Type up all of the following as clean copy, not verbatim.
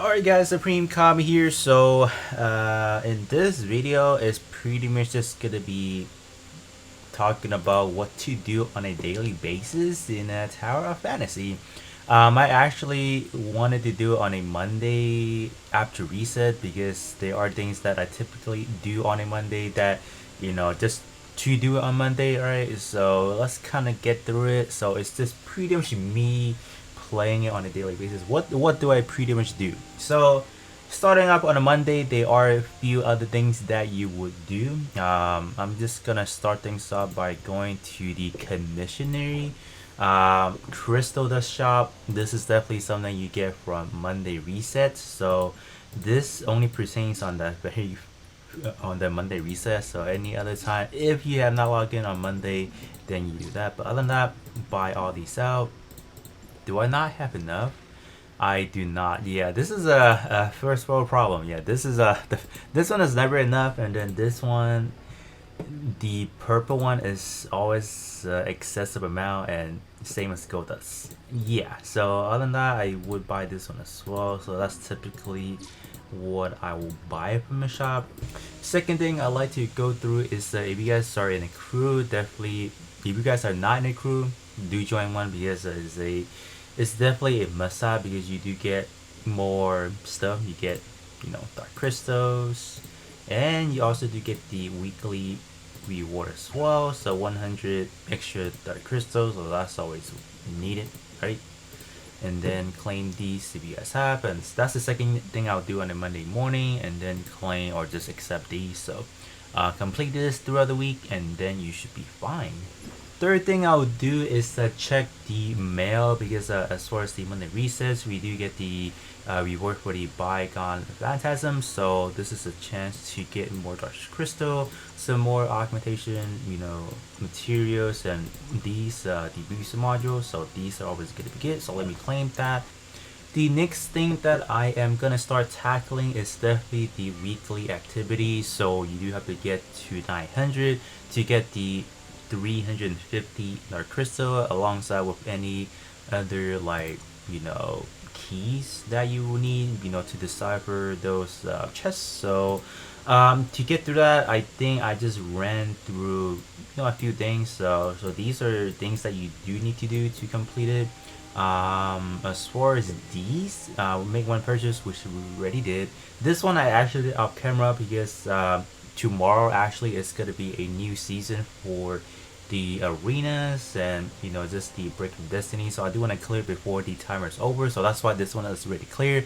Alright guys, Supreme Kami here. So in this video is pretty much just gonna be talking about what to do on a daily basis in a Tower of Fantasy. I actually wanted to do it on a Monday after reset because there are things that I typically do on a Monday that, just to do it on Monday, alright? So let's kind of get through it. So it's just pretty much me playing it on a daily basis. What do I pretty much do? So starting up on a Monday, there are a few other things that you would do. I'm just gonna start things off by going to the commissionary crystal dust shop. This is definitely something you get from Monday reset. So this only pertains on the very on the Monday reset. So any other time, if you have not logged in on Monday, then you do that. But other than that, buy all these out. Do I not have enough? I do not. Yeah, this is a first world problem. Yeah, this is this one is never enough, and then this one, the purple one is always excessive amount, and same as gold dust. Yeah. So other than that, I would buy this one as well. So that's typically what I will buy from the shop. Second thing I like to go through is if you guys are in a crew, definitely. If you guys are not in a crew, do join one because it's definitely a must have because you do get more stuff. You get, dark crystals, and you also do get the weekly reward as well. So 100 extra dark crystals, so that's always needed, right? And then claim these if you guys have, and that's the second thing I'll do on a Monday morning, and then claim or just accept these. So complete this throughout the week, and then you should be fine. Third thing I would do is check the mail because as far as the Monday resets, we do get the reward for the Bygone Phantasm. So this is a chance to get more Dark Crystal, some more augmentation, materials, and these the booster modules. So these are always good to get. So let me claim that. The next thing that I am gonna start tackling is definitely the weekly activities. So you do have to get to 900 to get the 350 dark crystal alongside with any other keys that you will need to decipher those chests. So to get through that, I think I just ran through a few things. So these are things that you do need to do to complete it. As far as these, make one purchase, which we already did. This one I actually did off camera because tomorrow actually is gonna be a new season for the arenas and just the break of destiny. So I do want to clear before the timer is over, so that's why this one is already clear.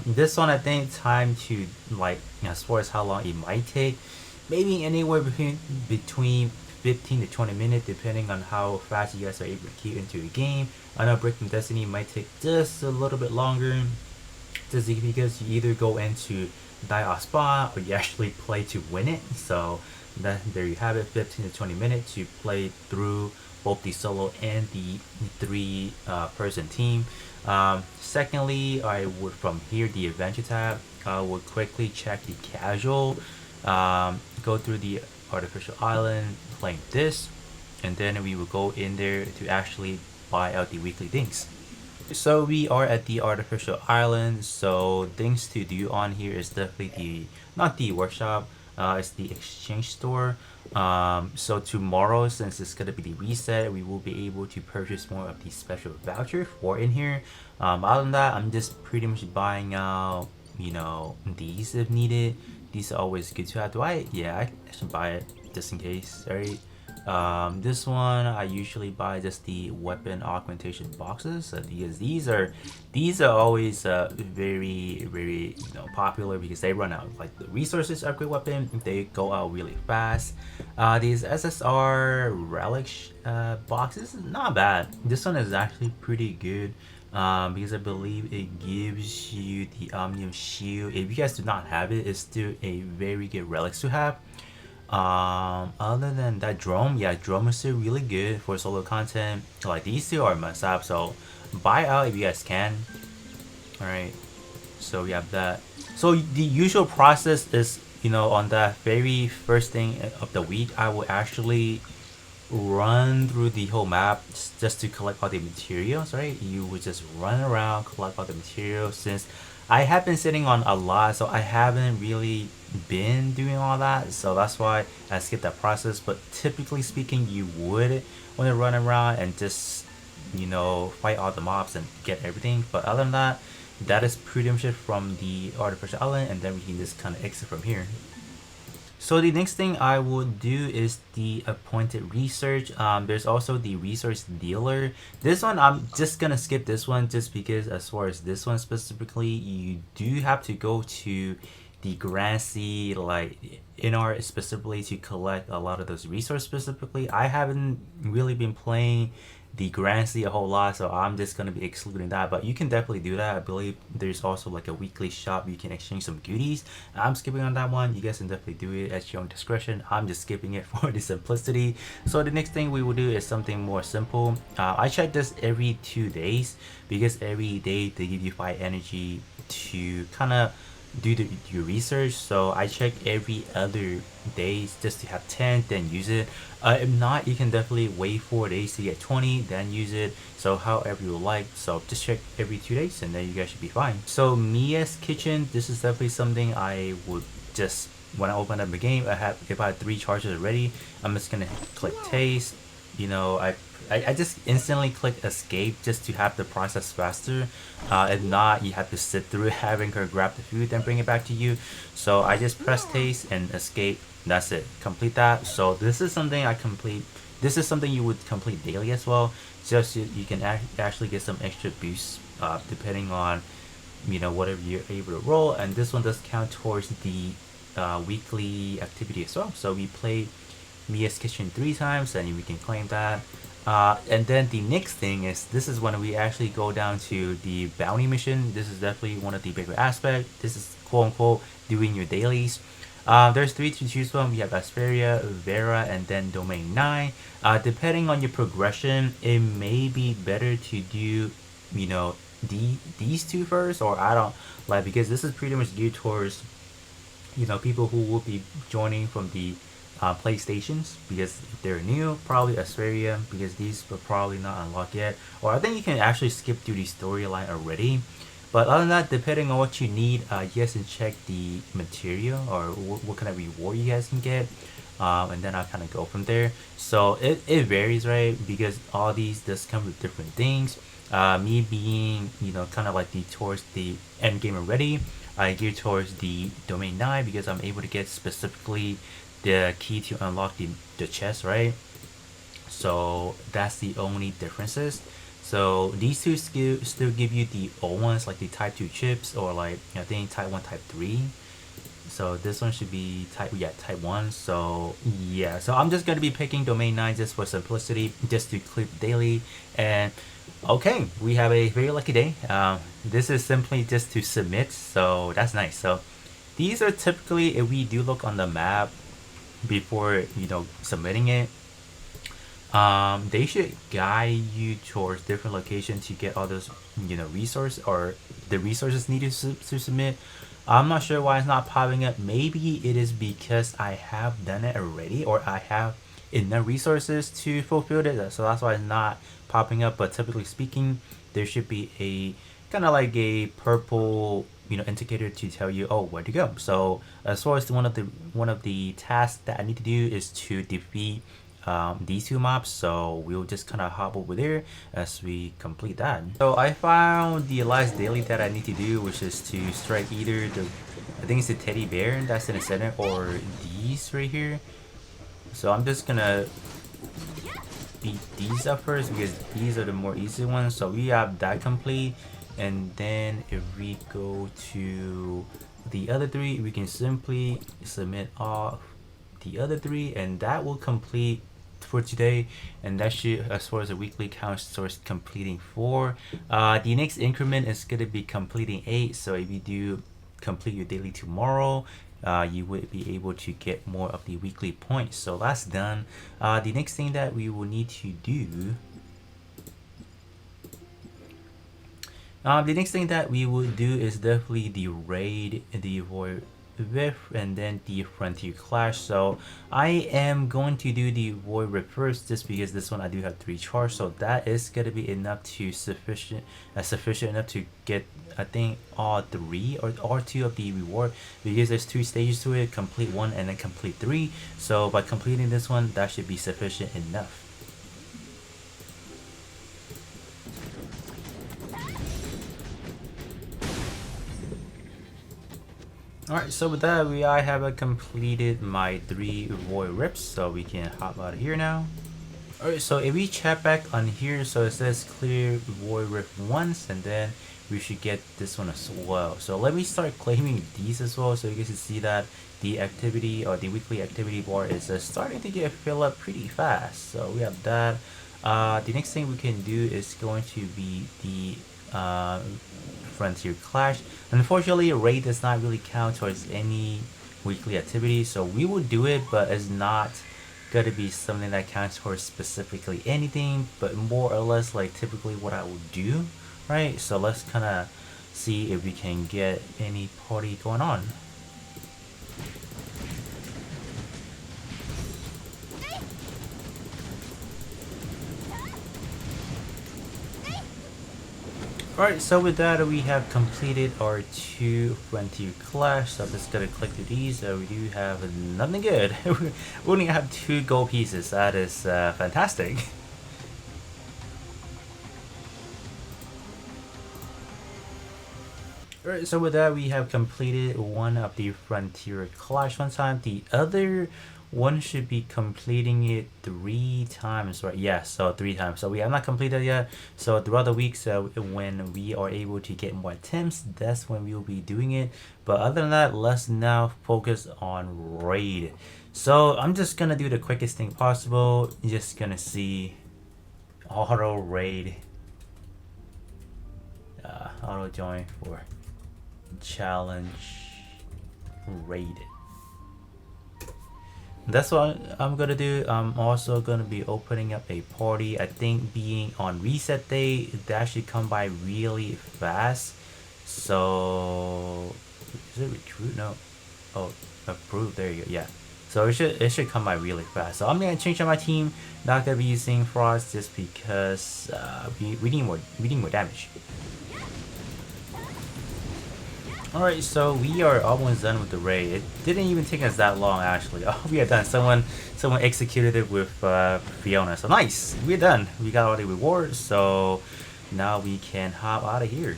This one I think time to as far as how long it might take, maybe anywhere between 15 to 20 minutes depending on how fast you guys are able to keep into the game. I know breaking destiny might take just a little bit longer just because you either go into die off spot or you actually play to win it. So there you have it, 15 to 20 minutes to play through both the solo and the three person team. Secondly, I would from here the adventure tab, I would quickly check the casual, go through the artificial island, claim this, and then we will go in there to actually buy out the weekly things. So we are at the artificial island, so things to do on here is definitely the not the workshop, it's the exchange store. So tomorrow, since it's gonna be the reset, we will be able to purchase more of the special voucher for in here. Other than that, I'm just pretty much buying out these if needed. These are always good to have. Yeah, I should buy it just in case. Alright. This one I usually buy just the weapon augmentation boxes because these are always very popular because they run out like the resources upgrade weapon, they go out really fast. These SSR relic boxes, not bad. This one is actually pretty good because I believe it gives you the omnium shield. If you guys do not have it, it's still a very good relics to have. Other than that, drone, yeah, drone is still really good for solo content. Like these two are must have, so buy out if you guys can. All right, so we have that. So the usual process is, on the very first thing of the week, I will actually run through the whole map just to collect all the materials, right? You would just run around, collect all the materials. Since I have been sitting on a lot, so I haven't really been doing all that, so that's why I skipped that process. But typically speaking, you would want to run around and just, you know, fight all the mobs and get everything. But other than that, that is pretty much it from the artificial island, and then we can just kind of exit from here. So the next thing I would do is the appointed research. There's also the resource dealer. This one, I'm just gonna skip this one just because as far as this one specifically, you do have to go to the Grand Sea, like in art specifically, to collect a lot of those resources specifically. I haven't really been playing the Grand Sea a whole lot, so I'm just gonna be excluding that. But you can definitely do that. I believe there's also like a weekly shop you can exchange some goodies. I'm skipping on that one. You guys can definitely do it at your own discretion. I'm just skipping it for the simplicity. So the next thing we will do is something more simple. I check this every 2 days because every day they give you 5 energy to kind of do your research. So I check every other days just to have 10, then use it. If not, you can definitely wait 4 days to get 20, then use it. So however you like. So just check every 2 days and then you guys should be fine. So Mia's kitchen, this is definitely something I would just, when I open up the game, if I have 3 charges already, I'm just gonna click taste. You know, I just instantly click escape just to have the process faster. If not, you have to sit through having her grab the food and bring it back to you. So I just press taste and escape. That's it. Complete that. So this is something I complete. This is something you would complete daily as well. Just so you can actually get some extra boosts depending on, you know, whatever you're able to roll. And this one does count towards the weekly activity as well. So we played Mia's Kitchen 3 times and we can claim that. And then the next thing is, this is when we actually go down to the bounty mission. This is definitely one of the bigger aspects. This is quote unquote doing your dailies. There's 3 to choose from. We have Asperia, Vera, and then Domain 9. Depending on your progression, it may be better to do, you know, these 2 first, or I don't like, because this is pretty much geared towards, you know, people who will be joining from the PlayStations, because if they're new, probably Asperia, because these will probably not unlock yet. Or I think you can actually skip through the storyline already. But other than that, depending on what you need, you guys can check the material or what kind of reward you guys can get. And then I'll kind of go from there. So it varies, right? Because all these does come with different things. Me being, you know, kind of like the towards the end game already, I gear towards the domain 9 because I'm able to get specifically the key to unlock the chest, right? So that's the only differences. So these two still give you the old ones, like the type 2 chips, or like I think type 1, type 3. So this one should be type 1. So yeah, so I'm just gonna be picking domain 9 just for simplicity, just to clip daily. And okay, we have a very lucky day. This is simply just to submit, so that's nice. So these are typically, if we do look on the map before, you know, submitting it, they should guide you towards different locations to get all those, you know, resource or the resources needed to submit. I'm not sure why it's not popping up. Maybe it is because I have done it already, or I have enough resources to fulfill it, so that's why it's not popping up. But typically speaking, there should be a kind of like a purple, you know, indicator to tell you, oh, where to go. So as far as one of the tasks that I need to do is to defeat these 2 mobs, so we'll just kind of hop over there as we complete that. So I found the last daily that I need to do, which is to strike either the, I think it's the teddy bear that's in the center, or these right here. So I'm just gonna beat these up first because these are the more easy ones. So we have that complete, and then if we go to the other 3, we can simply submit off the other 3, and that will complete for today. And that should, as far as the weekly count towards completing 4. The next increment is going to be completing 8. So if you do complete your daily tomorrow, you would be able to get more of the weekly points. So that's done. The next thing that we will need to do, the next thing that we will do is definitely the raid, the with, and then the Frontier Clash. So I am going to do the Void Rip first, just because this one I do have 3 charge, so that is gonna be enough to sufficient enough to get, I think, all 3 or 2 of the reward, because there's 2 stages to it: complete 1 and then complete 3. So by completing this one, that should be sufficient enough. Alright, so with that, I have completed my 3 Void Rips, so we can hop out of here now. Alright, so if we check back on here, so it says clear Void Rip once, and then we should get this one as well. So let me start claiming these as well, so you guys can see that the activity, or the weekly activity bar, is starting to get filled up pretty fast. So we have that. The next thing we can do is going to be the Frontier Clash. Unfortunately, raid does not really count towards any weekly activity, so we would do it, but it's not gonna be something that counts towards specifically anything, but more or less like typically what I would do, right? So let's kind of see if we can get any party going on. Alright, so with that, we have completed our 2 Frontier Clash. So I'm just gonna click through these. So we do have nothing good. We only have 2 gold pieces. That is fantastic. Alright, so with that, we have completed 1 of the Frontier Clash one time. The other one should be completing it 3 times, right? Yeah, so 3 times. So we have not completed yet. So throughout the weeks, when we are able to get more attempts, that's when we will be doing it. But other than that, let's now focus on raid. So I'm just gonna do the quickest thing possible. You're just gonna see auto raid, auto join for challenge raid. That's what I'm gonna do. I'm also gonna be opening up a party. I think being on reset day, that should come by really fast. So is it recruit? No. Oh, approved. There you go. Yeah. So it should come by really fast. So I'm gonna change out my team. Not gonna be using Frost just because we need more damage. Alright, so we are almost done with the raid. It didn't even take us that long, actually. Oh, we are done. Someone executed it with Fiona. So nice! We're done. We got all the rewards, so now we can hop out of here.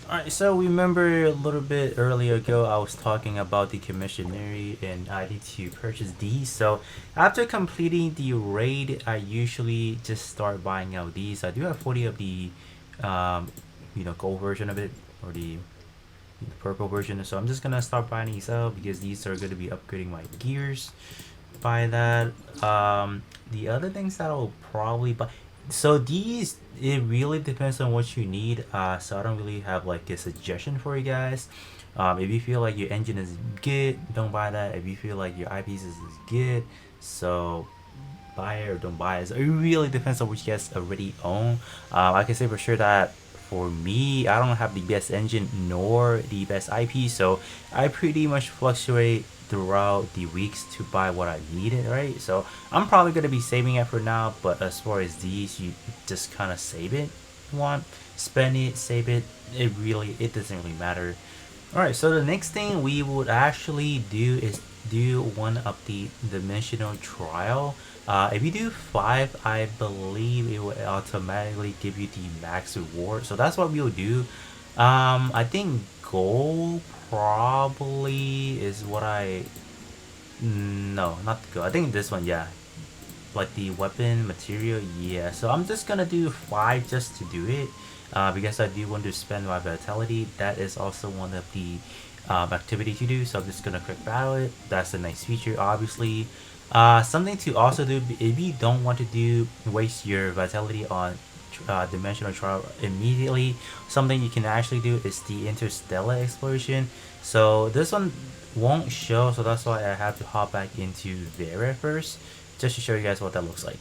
Alright, so remember a little bit earlier ago, I was talking about the commissionary and I need to purchase these. So after completing the raid, I usually just start buying out these. I do have 40 of the gold version of it, or the purple version, so I'm just gonna start buying these out because these are going to be upgrading my gears. Buy that. The other things that I'll probably buy, so these, it really depends on what you need, so I don't really have like a suggestion for you guys. If you feel like your engine is good, don't buy that. If you feel like your eyepiece is good, so buy it or don't buy it. So it really depends on what you guys already own. I can say for sure that for me, I don't have the best engine nor the best IP, so I pretty much fluctuate throughout the weeks to buy what I needed, right? So I'm probably going to be saving it for now, but as far as these, you just kind of save it. You want, spend it, save it, it doesn't really matter. Alright, so the next thing we would actually do is do one of the dimensional trial. If you do 5, I believe it will automatically give you the max reward. So that's what we'll do. I think gold probably is what no, not the gold. I think this one, yeah. Like the weapon material, yeah. So I'm just gonna do 5 just to do it. Because I do want to spend my vitality. That is also one of the activity to do. So I'm just gonna click battle it. That's a nice feature, obviously. Something to also do, if you don't want to waste your vitality on dimensional trial immediately, something you can actually do is the interstellar exploration. So this one won't show, so that's why I have to hop back into Vera first, just to show you guys what that looks like.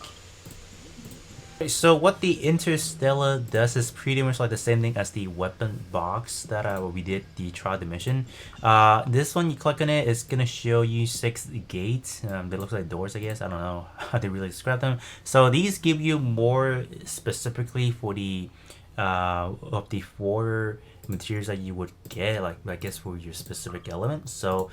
So what the Interstellar does is pretty much like the same thing as the weapon box that we did the trial dimension. This one, you click on it, it's gonna show you 6 gates. They look like doors, I guess. I don't know how they really describe them. So these give you more specifically for the of the 4 materials that you would get, like I guess for your specific element. So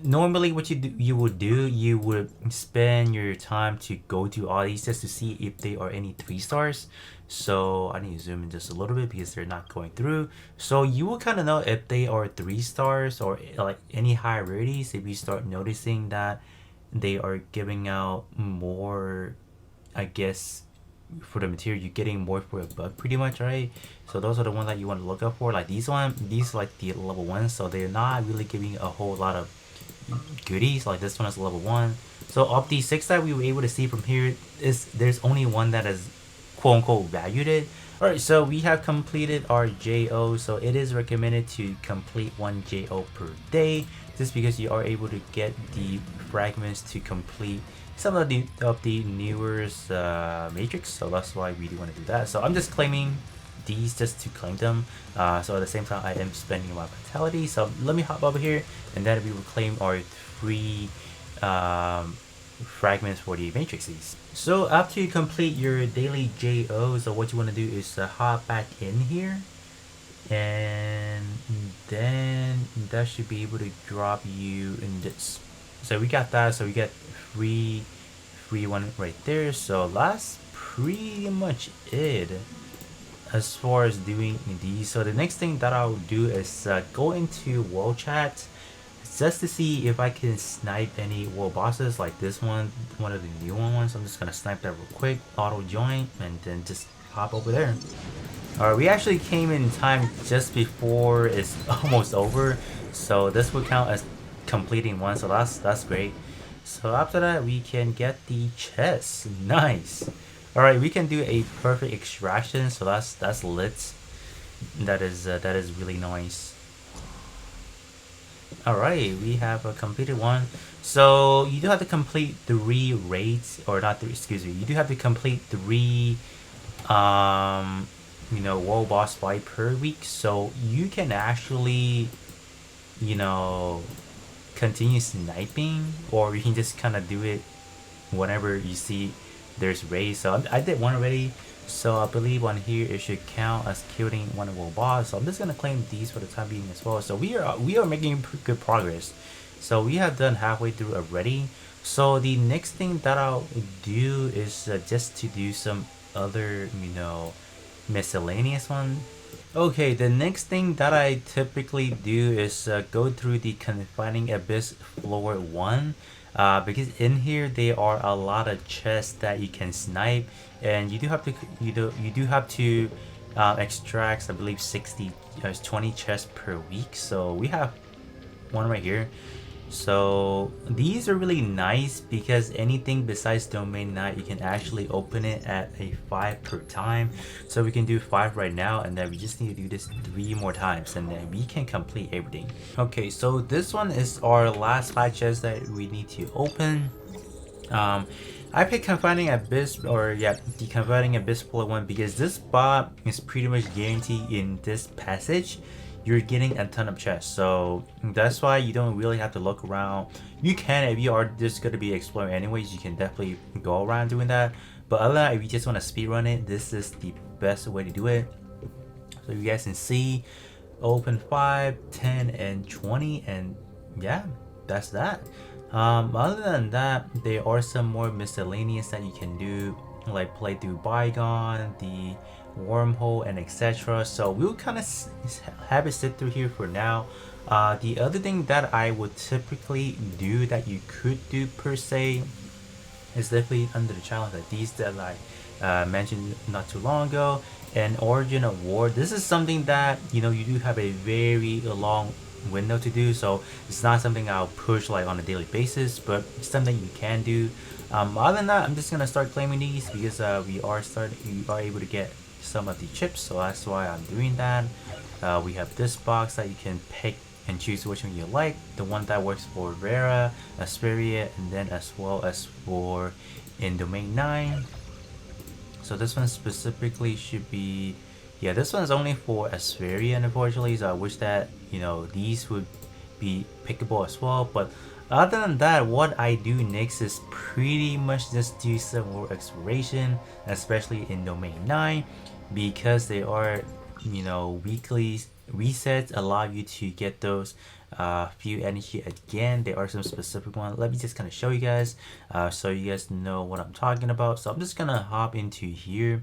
normally what you would do, you would spend your time to go to all these just to see if they are any 3 stars. So I need to zoom in just a little bit because they're not going through. So you will kind of know if they are 3 stars or like any high rarities if you start noticing that they are giving out more, I guess, for the material you're getting more for a buck pretty much, right? So those are the ones that you want to look out for. Like these like the level 1, so they're not really giving a whole lot of goodies. Like this one is level 1. So of the 6 that we were able to see from here, is there's only one that is quote unquote valued it. Alright, so we have completed our JO. So it is recommended to complete 1 JO per day, just because you are able to get the fragments to complete some of the newer matrix. So that's why we do want to do that. So I'm just claiming these just to claim them. So at the same time I am spending my vitality. So let me hop over here and then we will claim our 3 fragments for the matrices. So after you complete your daily JO, so what you want to do is hop back in here, and then that should be able to drop you in this. So we got that, so we get free one right there. So that's pretty much it as far as doing these. So the next thing that I'll do is go into world chat just to see if I can snipe any world bosses like this one of the new ones. I'm just gonna snipe that real quick, auto join, and then just hop over there. Alright, we actually came in time just before it's almost over, so this will count as completing one, so that's great. So after that we can get the chest. Nice. Alright, we can do a perfect extraction, so that's lit. That is really nice. Alright, we have a completed one. So you do have to complete 3 raids, or not 3, excuse me. You do have to complete 3 you know, world boss fight per week, so you can actually, you know, continue sniping, or you can just kind of do it whenever you see there's raids. So I did one already, so I believe on here it should count as killing one world boss. So I'm just gonna claim these for the time being as well. So we are making good progress. So we have done halfway through already. So the next thing that I'll do is just to do some other, you know, miscellaneous one. Okay, the next thing that I typically do is go through the confining abyss floor 1, because in here there are a lot of chests that you can snipe, and you do have to extract, I believe, 20 chests per week. So we have one right here. So these are really nice because anything besides domain 9 you can actually open it at a 5 per time. So we can do 5 right now, and then we just need to do this 3 more times, and then we can complete everything. Okay, so this one is our last 5 chests that we need to open. I picked Confining Abyss, or yeah, the Confining Abyss Floor 1, because this bot is pretty much guaranteed in this passage. You're getting a ton of chests, so that's why you don't really have to look around. You can, if you are just going to be exploring anyways, you can definitely go around doing that. But other than that, if you just want to speedrun it, this is the best way to do it. So you guys can see, open 5, 10, and 20, and yeah, that's that. Other than that, there are some more miscellaneous that you can do, like play through Bygone, the wormhole, and etc. So we'll kind of have it sit through here for now. The other thing that I would typically do that you could do per se is definitely under the challenge like these that I mentioned not too long ago, and Origin of War. This is something that, you know, you do have a very long window to do, so it's not something I'll push like on a daily basis, but it's something you can do. Other than that, I'm just gonna start claiming these because we are able to get some of the chips, so that's why I'm doing that. We have this box that you can pick and choose which one you like, the one that works for Rara, Asperia, and then as well as for in domain 9. So this one specifically should be, yeah, this one's only for Aspherian, unfortunately. So I wish that, you know, these would be pickable as well. But other than that, what I do next is pretty much just do some more exploration, especially in Domain 9, because they are, you know, weekly resets allow you to get those few energy again. There are some specific ones. Let me just kind of show you guys so you guys know what I'm talking about. So I'm just gonna hop into here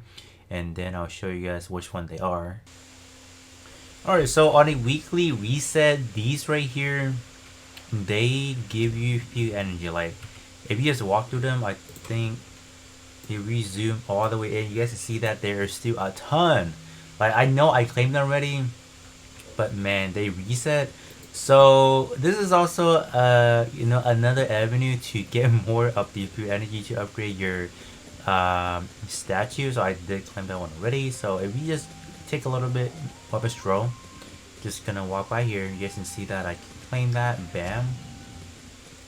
and then I'll show you guys which one they are. Alright, so on a weekly reset, these right here, they give you few energy. Like if you just walk through them, I think if we zoom all the way in, you guys can see that there is still a ton. Like I know I claimed them already, but man, they reset. So this is also you know, another avenue to get more of the pure energy to upgrade your statue. So I did claim that one already. So if you just take a little bit of a stroll, just gonna walk by here, you guys can see that I claim that. Bam.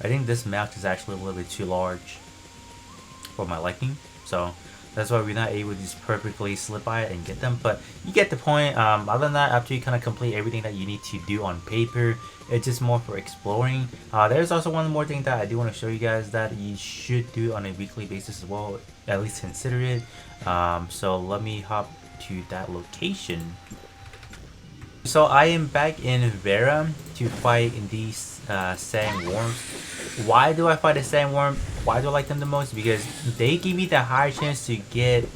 I think this map is actually a little bit too large for my liking, so that's why we're not able to just perfectly slip by it and get them. But you get the point. Other than that, after you kind of complete everything that you need to do on paper, it's just more for exploring. There's also one more thing that I do want to show you guys that you should do on a weekly basis as well, at least consider it. So let me hop to that location. So I am back in Vera to fight these sandworms. Why do I fight a sandworm? Why do I like them the most? Because they give me the higher chance to get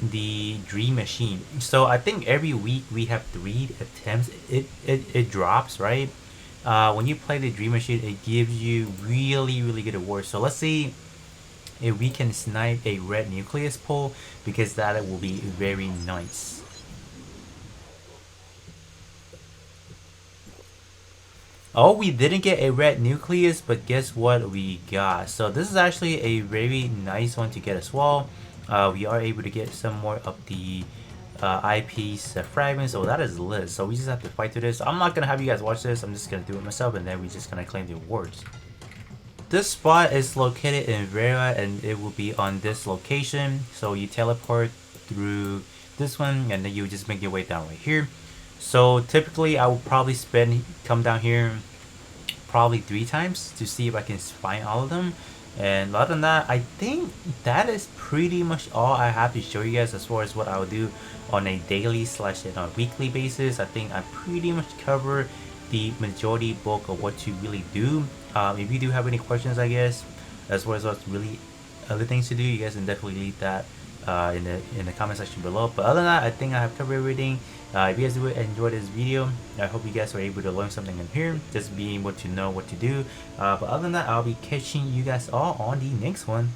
the dream machine. So I think every week we have 3 attempts. It drops, right? When you play the dream machine, it gives you really good awards. So let's see if we can snipe a red nucleus pull, because that will be very nice. Oh, we didn't get a red nucleus, but guess what we got? So this is actually a very nice one to get as well. We are able to get some more of the eyepiece fragments. So that is lit. So we just have to fight through this. I'm not gonna have you guys watch this. I'm just gonna do it myself, and then we're just gonna claim the awards. This spot is located in Vera, and it will be on this location. So you teleport through this one, and then you just make your way down right here. So typically I will probably come down here probably 3 times to see if I can find all of them. And other than that, I think that is pretty much all I have to show you guys as far as what I will do on a daily / on a weekly basis. I think I pretty much cover the majority bulk of what to really do. If you do have any questions, I guess, as far as what's really other things to do, you guys can definitely leave that in the comment section below. But other than that, I think I have covered everything. If you guys enjoyed this video, I hope you guys were able to learn something in here, just being able to know what to do. But other than that, I'll be catching you guys all on the next one.